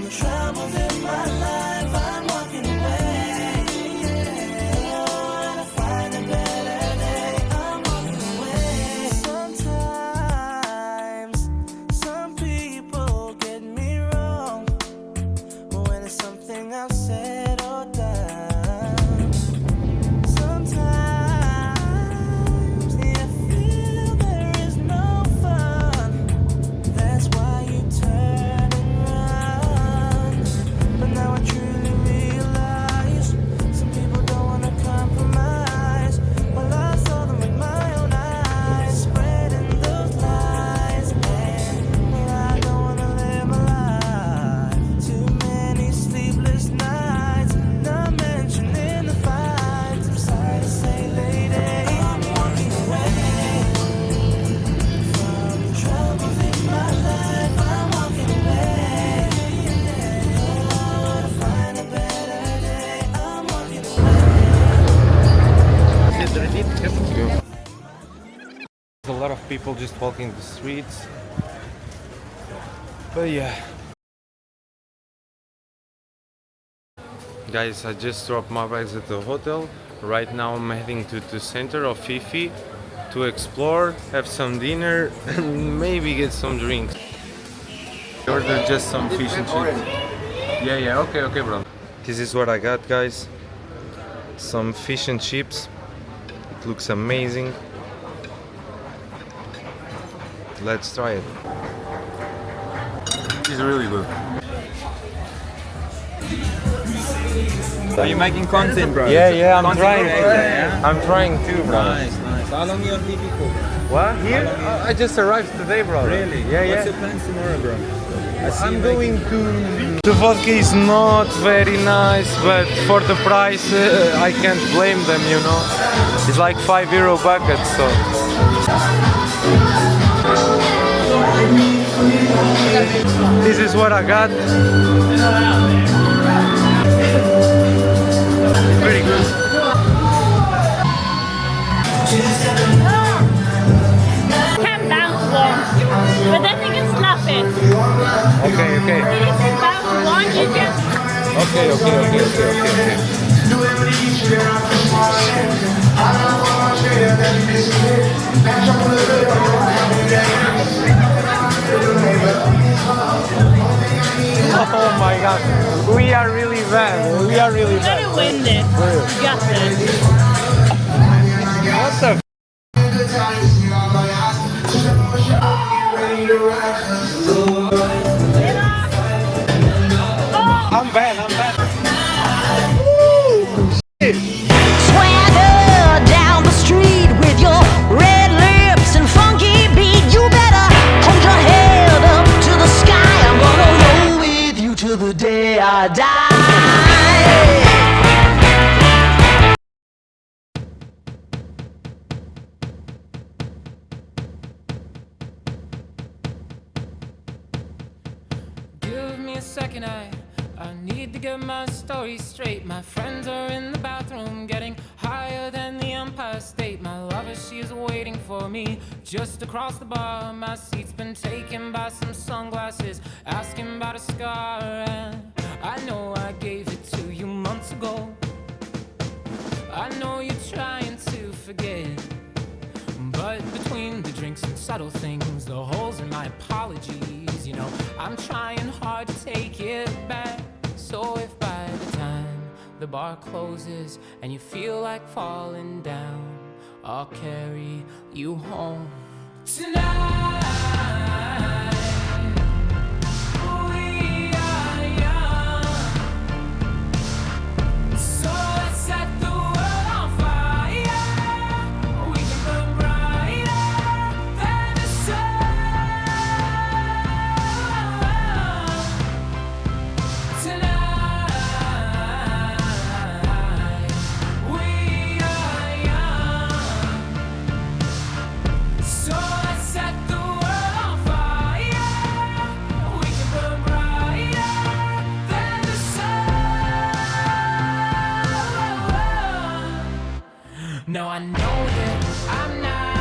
the troubles in my life, I'm walking away. To find a better day, I'm walking away. Sometimes, some people get me wrong when it's something I've said or done. Sometimes you feel there is no fun. That's why you turn and run. But now I truly realize some people don't wanna compromise. Well, I saw them with my own eyes, spreading those lies. And I don't wanna live my life. Too many sleepless nights, not mentioning the fights. I'm sorry to say, lady, I'm walking away from the troubles in my life. I'm walking away. To find a better day, I'm walking away. There's a lot of people just walking the streets. But yeah. Guys, I just dropped my bags at the hotel. Right now I'm heading to the center of Phi Phi to explore, have some dinner, and maybe get some drinks. I ordered just some fish and chips. Yeah, okay, bro. This is what I got, guys. Some fish and chips. It looks amazing. Let's try it. It's really good. Are you making content, bro? Yeah, I'm Content trying. creator, yeah? I'm trying too, bro. Nice. How long you on Phi Phi for? What? Here? I just arrived today, bro. Really? Yeah. What's your plans tomorrow, bro? I'm going to... The vodka is not very nice, but for the price, I can't blame them, you know. It's like €5 bucket, so... This is what I got. Very good. Can bounce one, but then you can slap it. Okay. If you bounce one, you can. Okay. Oh my god, we are really bad. Very windy. You got this. What the I'm bad. Swagger down the street with your red lips and funky beat. You better hold your head up to the sky. I'm gonna roll with you till the day I die. Give me a second, I need to get my story straight. My friends are in the bathroom getting higher than the Empire State. My lover, she is waiting for me just across the bar. My seat's been taken by some sunglasses, asking about a scar. And I know I gave it to you months ago. I know you're trying to forget, but between the drinks and subtle things, the holes in my apologies, you know, I'm trying hard to take it back. So if by the time the bar closes and you feel like falling down, I'll carry you home tonight. We are young, so let's set the world on fire. We can burn brighter than the sun tonight. We are young, so let's set the world on fire. We can burn brighter than the sun. Now I know that I'm not